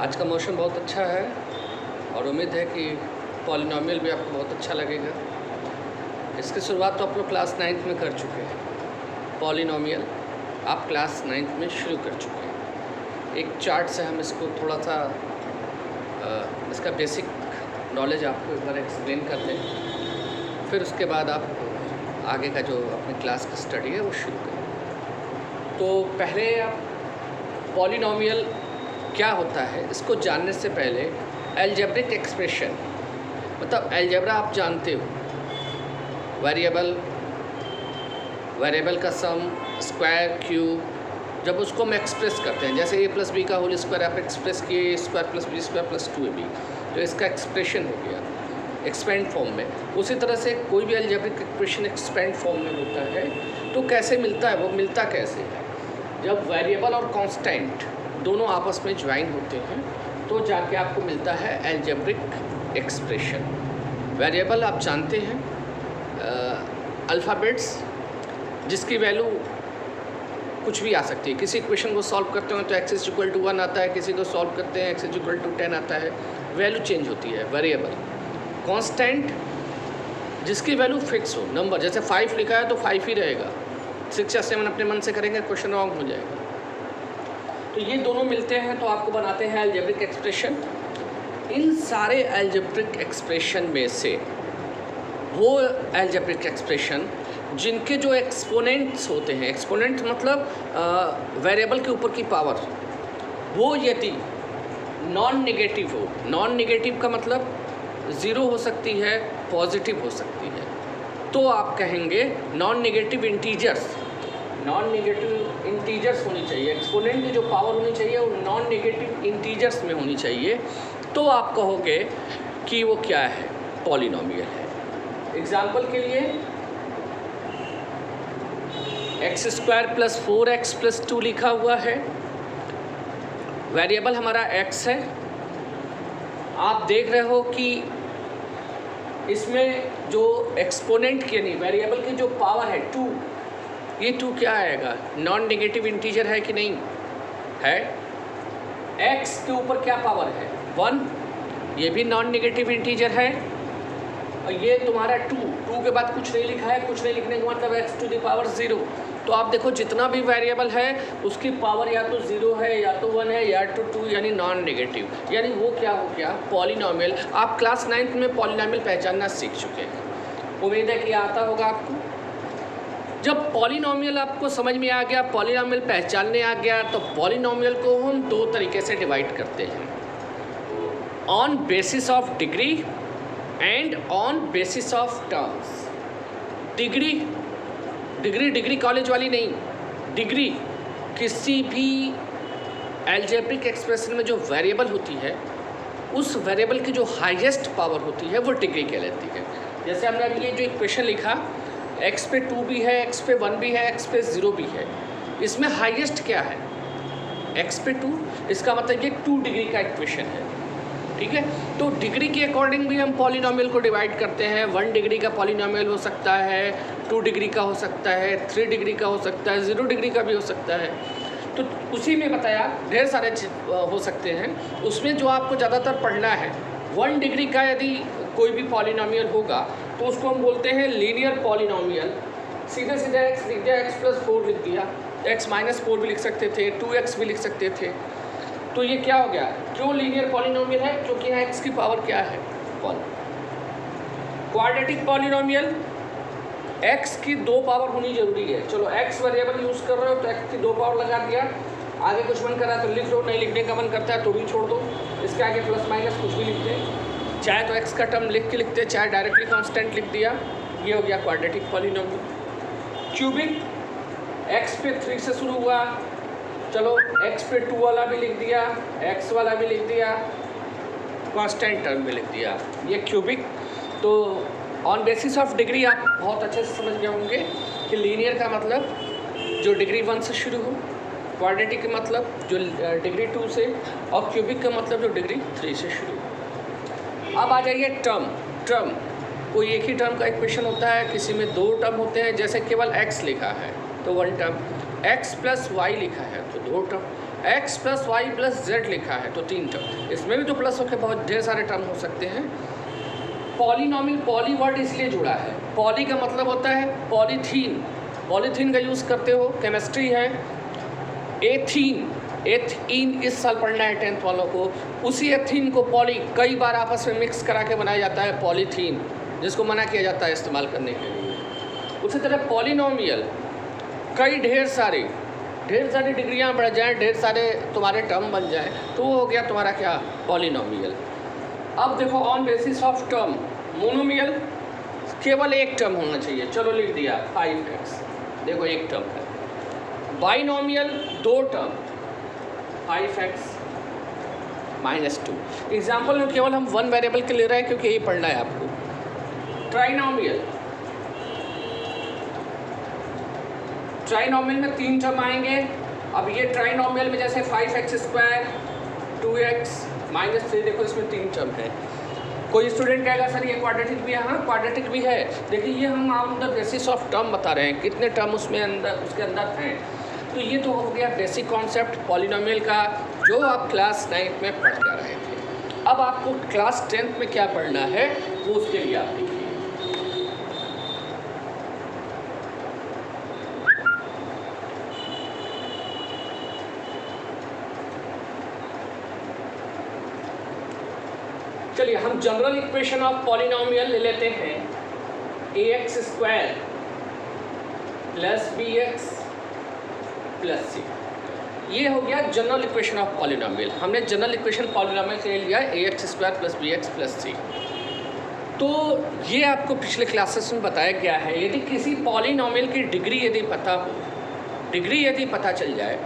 आज का मौसम बहुत अच्छा है और उम्मीद है कि पॉलिनॉमियल भी आपको बहुत अच्छा लगेगा। इसकी शुरुआत तो आप लोग क्लास 9th में कर चुके हैं। पॉलिनॉमियल आप क्लास 9th में शुरू कर चुके हैं। एक चार्ट से हम इसको थोड़ा सा इसका बेसिक नॉलेज आपको एक बार एक्सप्लेन करते हैं, फिर उसके बाद आप आगे का जो अपनी क्लास की स्टडी है वो शुरू करें। तो पहले आप पॉलिनॉमियल क्या होता है इसको जानने से पहले अलजेब्रिक एक्सप्रेशन मतलब अलजेब्रा आप जानते हो, वेरिएबल का सम, स्क्वायर, क्यूब, जब उसको हम एक्सप्रेस करते हैं, जैसे a + b का होल स्क्वायर आप एक्सप्रेस किए a² + b² + 2ab, तो इसका एक्सप्रेशन हो गया एक्सपेंड फॉर्म में। उसी तरह से कोई भी अलजेब्रिक एक्सप्रेशन एक्सपेंड फॉर्म में होता है। तो कैसे मिलता है, वो मिलता कैसे है? जब वेरिएबल और कांस्टेंट दोनों आपस में ज्वाइन होते हैं तो जाके आपको मिलता है अलजेब्रिक एक्सप्रेशन। वेरिएबल आप जानते हैं अल्फ़ाबेट्स जिसकी वैल्यू कुछ भी आ सकती है। किसी इक्वेशन को सॉल्व करते हो तो x = 1 आता है, किसी को सॉल्व करते हैं x = 10 आता है, वैल्यू चेंज होती है। वेरिएबल कांस्टेंट जिसकी वैल्यू फिक्स हो, नंबर जैसे 5 लिखा है तो 5 ही रहेगा, 6 या 7 अपने मन से करेंगे क्वेश्चन रॉन्ग हो जाएगा। तो ये दोनों मिलते हैं तो आपको बनाते हैं अलजेब्रिक एक्सप्रेशन। इन सारे अलजेब्रिक एक्सप्रेशन में से वो अलजेब्रिक एक्सप्रेशन जिनके जो एक्सपोनेंट्स होते हैं, एक्सपोनेंट मतलब वेरिएबल के ऊपर की पावर, वो यदि नॉन नेगेटिव हो, नॉन नेगेटिव का मतलब 0 हो सकती है, पॉजिटिव हो सकती है, तो आप कहेंगे नॉन नेगेटिव इंटीजर्स होनी चाहिए। एक्सपोनेंट की जो पावर होनी चाहिए वो नॉन नेगेटिव इंटीजर्स में होनी चाहिए, तो आप कहोगे कि वो क्या है, पॉलिनॉमियल है। एग्जाम्पल के लिए x² + 4x + 2 लिखा हुआ है, वेरिएबल हमारा x है। आप देख रहे हो कि इसमें जो एक्सपोनेंट यानी वेरिएबल की जो पावर है 2, ये 2 क्या आएगा, नॉन नेगेटिव इंटीजर है कि नहीं है। x के ऊपर क्या पावर है, 1, ये भी नॉन नेगेटिव इंटीजर है। और ये तुम्हारा 2 के बाद कुछ नहीं लिखा है, कुछ नहीं लिखने का मतलब x⁴ 0। तो आप देखो जितना भी वेरिएबल है उसकी पावर या तो 0 है, या तो 1 है, या तो 2, यानी नॉन नेगेटिव, यानी वो क्या हो गया, पॉलिनॉमियल। आप क्लास 9th में पॉलिनॉमियल पहचानना सीख चुके हैं, उम्मीद है कि आता होगा आपको। जब पॉलिनॉमियल आपको समझ में आ गया, पॉलिनॉमियल पहचानने आ गया, तो पॉलिनॉमियल को हम 2 तरीके से डिवाइड करते हैं, on basis of degree and on basis of terms. Degree college वाली नहीं, डिग्री किसी भी अलजेब्रिक एक्सप्रेशन में जो वेरिएबल होती है उस वेरिएबल की जो हाईएस्ट पावर होती है वो डिग्री कहलाती है। जैसे हमने अभी ये जो इक्वेशन लिखा, x पे 2 भी है, x पे 1 भी है, x पे 0 भी है, इसमें हाईएस्ट क्या है, x पे 2, इसका मतलब ये 2 डिग्री का इक्वेशन है, ठीक है। तो डिग्री के अकॉर्डिंग भी हम पॉलिनॉमियल को डिवाइड करते हैं। 1 डिग्री का पॉलिनॉमियल हो सकता है, 2 डिग्री का हो सकता है, 3 डिग्री का हो सकता है, 0 डिग्री का भी हो सकता है। तो उसी में बताया ढेर सारे हो सकते हैं। उसमें जो आपको ज़्यादातर पढ़ना है, 1 डिग्री का यदि कोई भी पॉलिनॉमियल होगा तो उसको हम बोलते हैं लीनियर पॉलिनॉमियल। सीधे x लिख दिया, x + 4 लिख दिया, x - 4 भी लिख सकते थे, 2x भी लिख सकते थे। तो ये क्या हो गया, क्यों लीनियर पॉलिनॉमियल है, क्योंकि यहाँ x की पावर क्या है, 1। क्वाड्रेटिक पॉलिनॉमियल, x की 2 पावर होनी जरूरी है। चलो x वेरिएबल यूज़ कर रहे हो तो x की 2 पावर लगा दिया, आगे कुछ मन कर रहा है तो लिख लो, नहीं लिखने का मन करता है तो भी छोड़ दो, इसके आगे ± कुछ भी लिख दें, चाहे तो x का टर्म लिख के लिखते, चाहे डायरेक्टली कांस्टेंट लिख दिया, ये हो गया क्वाड्रेटिक पॉलिनॉमियल। क्यूबिक, x पे 3 से शुरू हुआ, चलो x पे 2 वाला भी लिख दिया, x वाला भी लिख दिया, कांस्टेंट टर्म भी लिख दिया, ये क्यूबिक। तो ऑन बेसिस ऑफ डिग्री आप बहुत अच्छे से समझ गए होंगे कि लीनियर का मतलब जो डिग्री 1 से शुरू हो, क्वाड्रेटिक का मतलब जो डिग्री 2 से, और क्यूबिक का मतलब जो डिग्री 3 से शुरू हो। अब आ जाइए टर्म। कोई एक ही टर्म का इक्वेशन होता है, किसी में 2 टर्म होते हैं। जैसे केवल x लिखा है तो 1 टर्म, x + y लिखा है तो 2 term, X plus Y plus Z लिखा है तो 3 टर्म, इसमें भी तो प्लस होकर बहुत ढेर सारे टर्म हो सकते हैं। पॉलिनॉमियल, पॉली वर्ड इसलिए जुड़ा है, पॉली का मतलब होता है पॉलीथीन, पॉलीथीन का यूज़ करते हो, केमिस्ट्री है। एथीन, एथीन इस साल पढ़ना है 10th वालों को, उसी एथीन को पॉली कई बार आपस में मिक्स करा के बनाया जाता है पॉलीथीन, जिसको मना किया जाता है इस्तेमाल करने के लिए। उसी तरह पॉलिनॉमियल, कई ढेर सारी डिग्रियां बढ़ जाएं, ढेर सारे तुम्हारे टर्म बन जाएं, तो वो हो गया तुम्हारा क्या, पॉलिनॉमियल। अब देखो on basis of term, monomial केवल एक टर्म होना चाहिए, चलो लिख दिया 5x, देखो एक टर्म है। Binomial 2 term, 5x -2। एग्जाम्पल में केवल हम 1 वेरिएबल के ले रहे हैं क्योंकि यही पढ़ना है आपको। ट्राइनॉमियल, ट्राइनॉमियल में 3 टर्म आएंगे। अब ये ट्राइनॉमियल में जैसे 5x² 2x -3, देखो इसमें 3 टर्म है। कोई स्टूडेंट कहेगा सर ये क्वाड्रेटिक भी है, हाँ क्वाड्रेटिक भी है। देखिए ये हम on the basis of term बता रहे हैं, कितने टर्म उसमें अंदर उसके अंदर हैं। तो ये तो हो गया बेसिक कॉन्सेप्ट पॉलिनोमियल का, जो आप क्लास 9th में पढ़ कर रहे थे। अब आपको क्लास 10th में क्या पढ़ना है वो उसके लिए आप देखिए। चलिए हम जनरल इक्वेशन ऑफ पॉलिनोमियल ले लेते हैं, ax² + bx + c। ये हो गया जनरल इक्वेशन ऑफ पॉलिनोमियल। हमने जनरल इक्वेशन पॉलिनोमियल से लिया ax² + bx + c। तो ये आपको पिछले क्लासेस में बताया गया है, यदि किसी पॉलिनोमियल की डिग्री यदि पता हो, डिग्री यदि पता चल जाए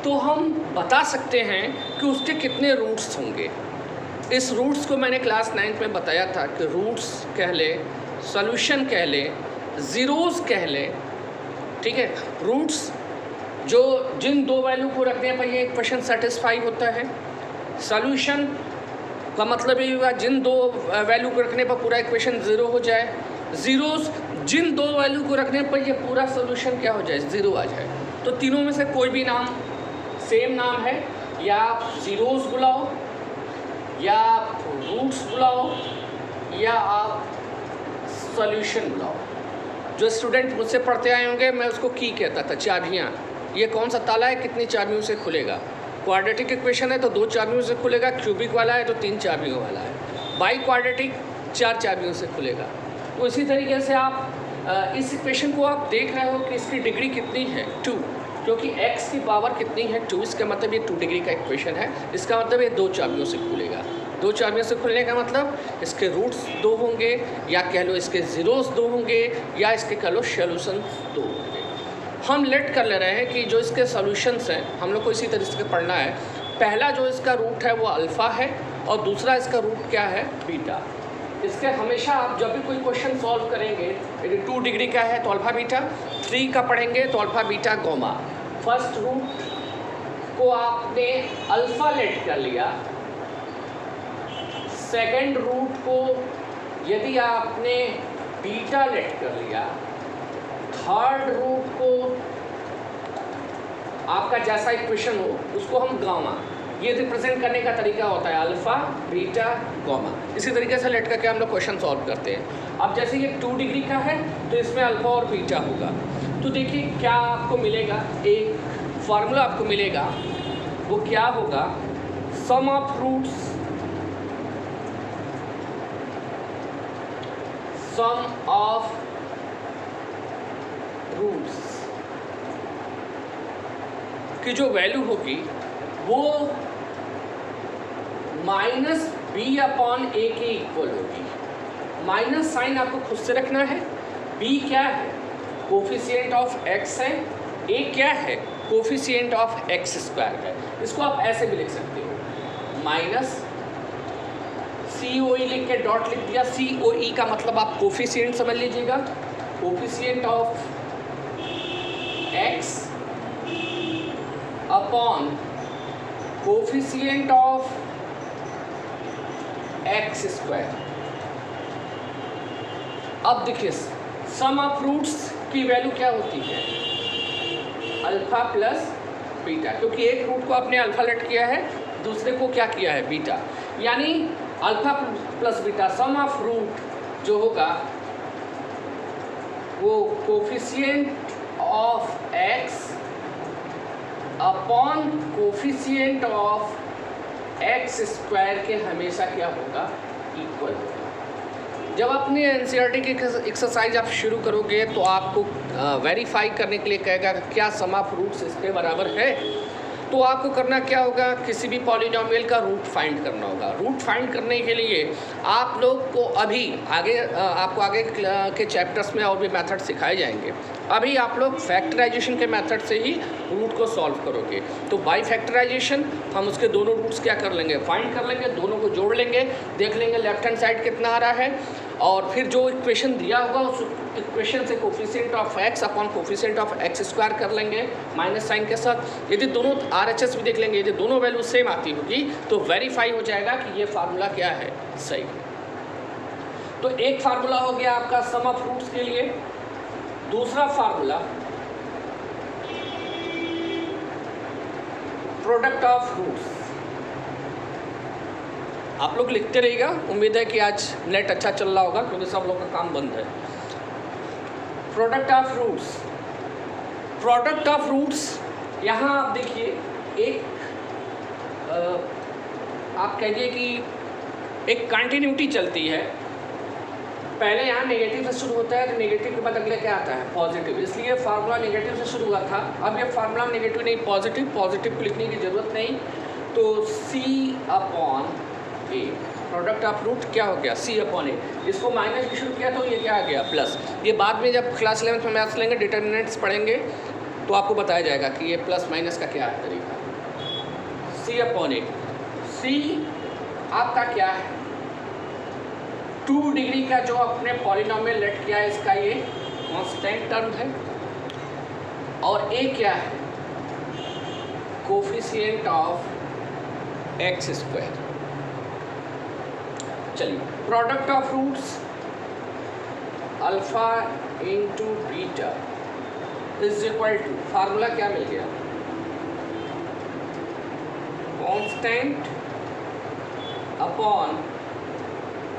तो हम बता सकते हैं कि उसके कितने रूट्स होंगे। इस रूट्स को मैंने क्लास 9th में बताया था कि रूट्स कह ले, सॉल्यूशन कह ले, ज़ीरोज़ कह ले, ठीक है। रूट्स जो जिन 2 वैल्यू को रखने पर ये इक्वेशन सेटिस्फाई होता है। सॉल्यूशन का मतलब ये हुआ जिन 2 वैल्यू को रखने पर पूरा इक्वेशन 0 हो जाए। ज़ीरोज़ जिन 2 वैल्यू को रखने पर ये पूरा सॉल्यूशन क्या हो जाए, 0 आ जाए। तो तीनों में से कोई भी नाम सेम नाम है, या आप ज़ीरोज़ बुलाओ, या आप रूट्स बुलाओ, या आप सॉल्यूशन बुलाओ। जो स्टूडेंट मुझसे पढ़ते आए होंगे मैं उसको की कहता था, चाबियाँ। ये कौन सा ताला है, कितनी चाबियों से खुलेगा। क्वाड्रेटिक इक्वेशन है तो 2 चाबियों से खुलेगा, क्यूबिक वाला है तो 3 चाबियों वाला है, बाई क्वाड्रेटिक 4 चाबियों से खुलेगा। तो इसी तरीके से आप इस इक्वेशन को आप देख रहे हो कि इसकी डिग्री कितनी है, 2, क्योंकि x की पावर कितनी है, 2। इसका मतलब ये 2 डिग्री का इक्वेशन है। इसका मतलब ये 2 चाबियों से खुलेगा। 2 चाबियों से खुलने का मतलब इसके रूट्स 2 होंगे, या कह लो इसके ज़ीरोज़ 2 होंगे, या इसके कह लो सॉल्यूशन 2 होंगे। हम लेट कर ले रहे हैं कि जो इसके सॉल्यूशंस हैं हम लोग को इसी तरीके से पढ़ना है। पहला जो इसका रूट है वो अल्फ़ा है, और दूसरा इसका रूट क्या है, बीटा। इसके हमेशा आप जब भी कोई क्वेश्चन सॉल्व करेंगे, यदि 2 डिग्री का है तो अल्फ़ा बीटा, 3 का पढ़ेंगे तो alpha beta gamma. First root को आपने अल्फ़ा लेट कर लिया, सेकंड रूट को यदि आपने बीटा लेट कर लिया, थर्ड रूट को आपका जैसा इक्वेशन हो उसको हम गामा, ये रिप्रेजेंट करने का तरीका होता है अल्फ़ा बीटा गामा। इसी तरीके से लेट करके हम लोग क्वेश्चन सॉल्व करते हैं। अब जैसे ये 2 डिग्री का है तो इसमें अल्फ़ा और बीटा होगा। तो देखिए क्या आपको मिलेगा, एक फार्मूला आपको मिलेगा, वो क्या होगा, sum of roots, sum of roots की जो वैल्यू होगी वो -b/a के इक्वल होगी। माइनस साइन आपको खुद से रखना है। b क्या है, कोफिशिएंट ऑफ x है, a क्या है, कोफिशिएंट ऑफ x² है। इसको आप ऐसे भी लिख सकते हो, माइनस COE लिख के डॉट लिख दिया। COE का मतलब आप कोफिशिएंट समझ लीजिएगा, coefficient of x upon coefficient of x²। अब देखिए सम ऑफ रूट्स की वैल्यू क्या होती है, अल्फा प्लस बीटा, क्योंकि एक रूट को आपने अल्फा लेट किया है, दूसरे को क्या किया है, बीटा। यानी alpha plus beta sum of root जो होगा वो coefficient of X upon coefficient of x square के हमेशा क्या होगा, इक्वल होगा। जब अपनी एनसीईआरटी की एक्सरसाइज आप शुरू करोगे तो आपको वेरीफाई करने के लिए कहेगा क्या सम ऑफ रूट्स इसके बराबर है, तो आपको करना क्या होगा, किसी भी पॉलिनोमियल का रूट फाइंड करना होगा। रूट फाइंड करने के लिए आप लोग को अभी आगे आपको आगे के चैप्टर्स में और भी मेथड सिखाए जाएंगे। अभी आप लोग फैक्टराइजेशन के मेथड से ही रूट को सॉल्व करोगे। तो बाय फैक्टराइजेशन हम उसके दोनों रूट्स क्या कर लेंगे, फाइंड कर लेंगे, दोनों को जोड़ लेंगे, देख लेंगे लेफ्ट हैंड साइड कितना आ रहा है, और फिर जो इक्वेशन दिया होगा उस इक्वेशन से coefficient of X upon coefficient of x square कर लेंगे माइनस साइन के साथ। यदि दोनों RHS भी देख लेंगे, यदि दोनों वैल्यू सेम आती होगी तो वेरीफाई हो जाएगा कि ये फार्मूला क्या है, सही। तो एक फार्मूला हो गया आपका सम ऑफ रूट्स के लिए। दूसरा फार्मूला प्रोडक्ट ऑफ रूट्स। आप लोग लिखते रहिएगा, उम्मीद है कि आज नेट अच्छा चल रहा होगा क्योंकि सब लोग का काम बंद है। Product of roots, product of roots यहाँ आप देखिए एक आप कहिए कि एक कंटिन्यूटी चलती है। पहले यहाँ नेगेटिव से शुरू होता है तो नेगेटिव के बाद अगले क्या आता है, पॉजिटिव, इसलिए फार्मूला नेगेटिव से शुरू हुआ था। अब ये फार्मूला नेगेटिव नहीं, पॉजिटिव, पॉजिटिव को लिखने की ज़रूरत नहीं। तो C upon A, product of root क्या हो गया, C अपॉन ए। इसको माइनस भी शुरू किया तो ये क्या आ गया, प्लस। ये बाद में जब क्लास 11th में मैथ्स लेंगे, डिटर्मिनेंट्स पढ़ेंगे तो आपको बताया जाएगा कि ये प्लस माइनस का क्या है तरीका। C अपॉन ए, C आपका क्या है, 2 डिग्री का जो अपने पॉलिनोमियल लेट किया है इसका ये कांस्टेंट टर्म है, और A क्या है, कोफिशिएंट ऑफ एक्स स्क्वायर। चलिए, product of roots alpha into beta is equal to, formula क्या मिल गया, constant upon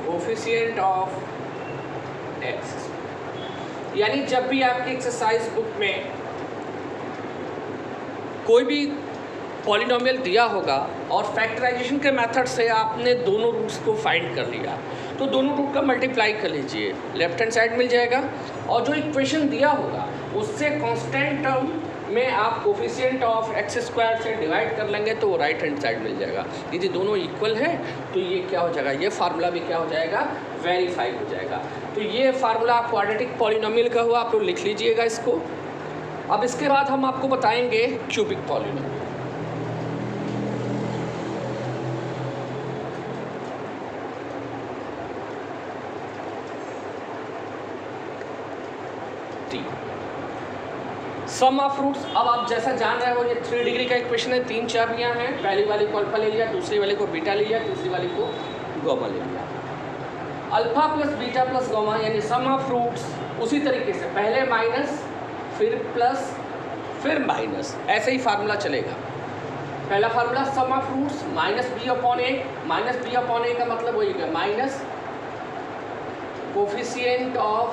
coefficient of X. यानी जब भी आपकी एक्सरसाइज बुक में कोई भी पॉलिनोमियल दिया होगा और फैक्टराइजेशन के मेथड से आपने दोनों रूट्स को फाइंड कर लिया, तो दोनों रूट का मल्टीप्लाई कर लीजिए, लेफ्ट हैंड साइड मिल जाएगा, और जो इक्वेशन दिया होगा उससे कांस्टेंट टर्म में आप कोफिशिएंट ऑफ एक्स स्क्वायर से डिवाइड कर लेंगे तो वो राइट हैंड साइड मिल जाएगा। यदि दोनों इक्वल है तो ये क्या हो जाएगा, ये फार्मूला भी क्या हो जाएगा, वेरीफाई हो जाएगा। तो ये फार्मूला क्वाड्रेटिक पॉलिनोमियल का हुआ, आप लोग लिख लीजिएगा इसको। अब इसके बाद हम आपको बताएंगे cubic polynomial. Sum of roots, अब आप जैसा जान रहे हो ये 3 डिग्री का इक्वेशन है, 3 चाबियां हैं, पहली वाली को अल्फा ले लिया, दूसरी वाली को बीटा ले लिया, तीसरी वाली को गामा ले लिया। Alpha plus beta plus gamma यानी सम ऑफ रूट्स उसी तरीके से पहले माइनस फिर प्लस फिर माइनस, ऐसे ही फार्मूला चलेगा। पहला formula sum of roots minus B upon A, minus B upon A का मतलब वही है minus coefficient of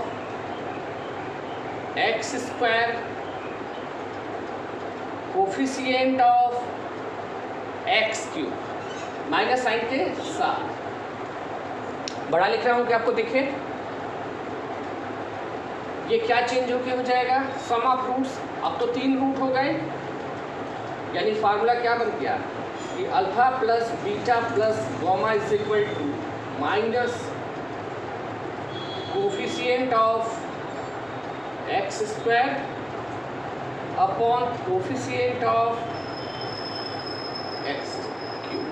x square coefficient of x cube, minus sign के साथ। बड़ा लिख रहा हूं कि आपको दिखे, ये क्या चेंज होके हो जाएगा, सम ऑफ रूट्स। अब तो 3 रूट हो गए, यानी फार्मूला क्या बन गया कि alpha plus beta plus gamma is equal to minus coefficient of x square upon coefficient of x cube.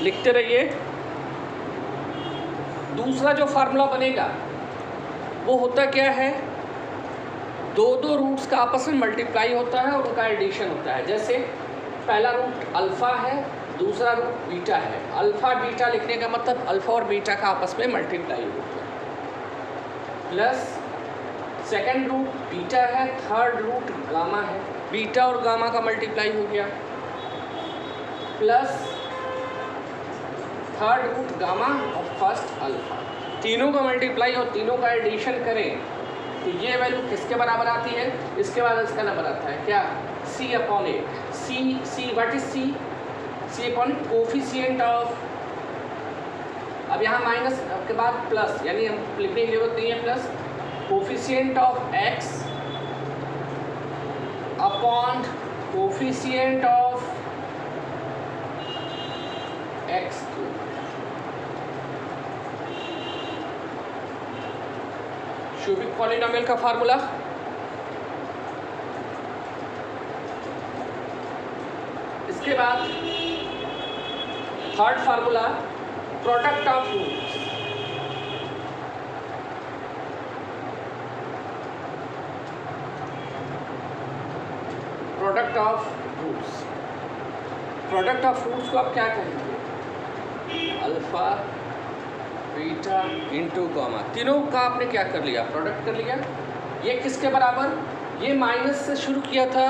लिखते रहिए। दूसरा जो फार्मूला बनेगा वो होता क्या है, दो रूट्स का आपस में मल्टीप्लाई होता है और उनका एडिशन होता है। जैसे पहला रूट अल्फ़ा है, दूसरा रूट बीटा है। अल्फ़ा बीटा लिखने का मतलब अल्फ़ा और बीटा का आपस में मल्टीप्लाई हो गया, प्लस सेकंड रूट बीटा है, थर्ड रूट गामा है, बीटा और गामा का मल्टीप्लाई हो गया, प्लस थर्ड रूट गामा और फर्स्ट अल्फ़ा, तीनों का मल्टीप्लाई और तीनों का एडिशन करें तो ये वैल्यू किसके बराबर आती है? इसके बाद इसका नंबर आता है क्या? c upon A. C what is C upon coefficient of, अब यहाँ माइनस के बाद प्लस, यानी हम लिखने की जरूरत नहीं है, plus coefficient of x upon coefficient of x cubic polynomial का फार्मूला इसके बाद third formula product of roots, product of roots, product of roots को आप क्या कहेंगे? अल्फा बीटा इंटू गामा, तीनों का आपने क्या कर लिया? प्रोडक्ट कर लिया। ये किसके बराबर? ये माइनस से शुरू किया था,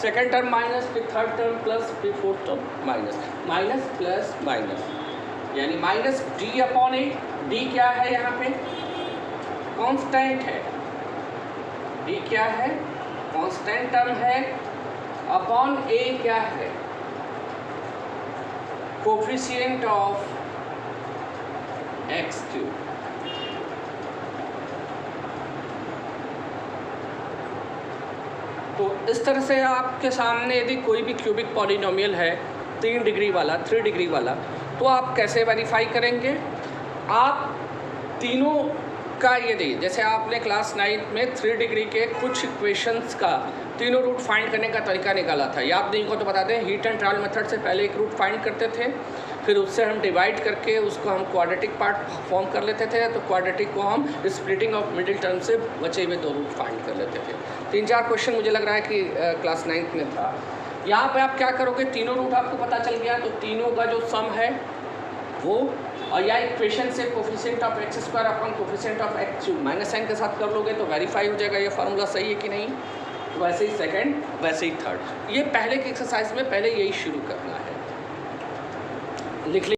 सेकंड टर्म माइनस, फिर थर्ड टर्म प्लस, फिर fourth term minus, minus plus minus, यानी माइनस डी अपॉन ए। डी क्या है? यहाँ पे कांस्टेंट है, डी क्या है? कांस्टेंट टर्म है, अपॉन ए क्या है? Coefficient of x cube. तो इस तरह से आपके सामने यदि कोई भी क्यूबिक पॉलिनोमियल है 3 डिग्री वाला, 3 डिग्री वाला, तो आप कैसे वेरीफाई करेंगे? आप तीनों का यदि, जैसे आपने क्लास 9 में 3 डिग्री के कुछ इक्वेशंस का तीनों रूट फाइंड करने का तरीका निकाला था, याद नहीं हो तो बता दें। हीट एंड ट्रायल मेथड से पहले एक रूट फाइंड करते थे, फिर उससे हम डिवाइड करके उसको हम क्वाड्रेटिक पार्ट फॉर्म कर लेते थे, तो क्वाड्रेटिक को हम स्प्लिटिंग ऑफ मिडिल टर्म से बचे हुए 2 रूट फाइंड कर लेते थे। 3-4 क्वेश्चन मुझे लग रहा है कि क्लास 9 में था। यहाँ पे आप क्या करोगे? तीनों रूट आपको पता चल गया, तो तीनों का जो सम है वो, और या इक्वेशन से coefficient of x square upon coefficient of x cube minus sign के साथ कर लोगे तो वेरीफाई हो जाएगा ये फार्मूला सही है कि नहीं। तो वैसे ही सेकंड, वैसे ही थर्ड, ये पहले की एक्सरसाइज में पहले यही शुरू करना है। लिख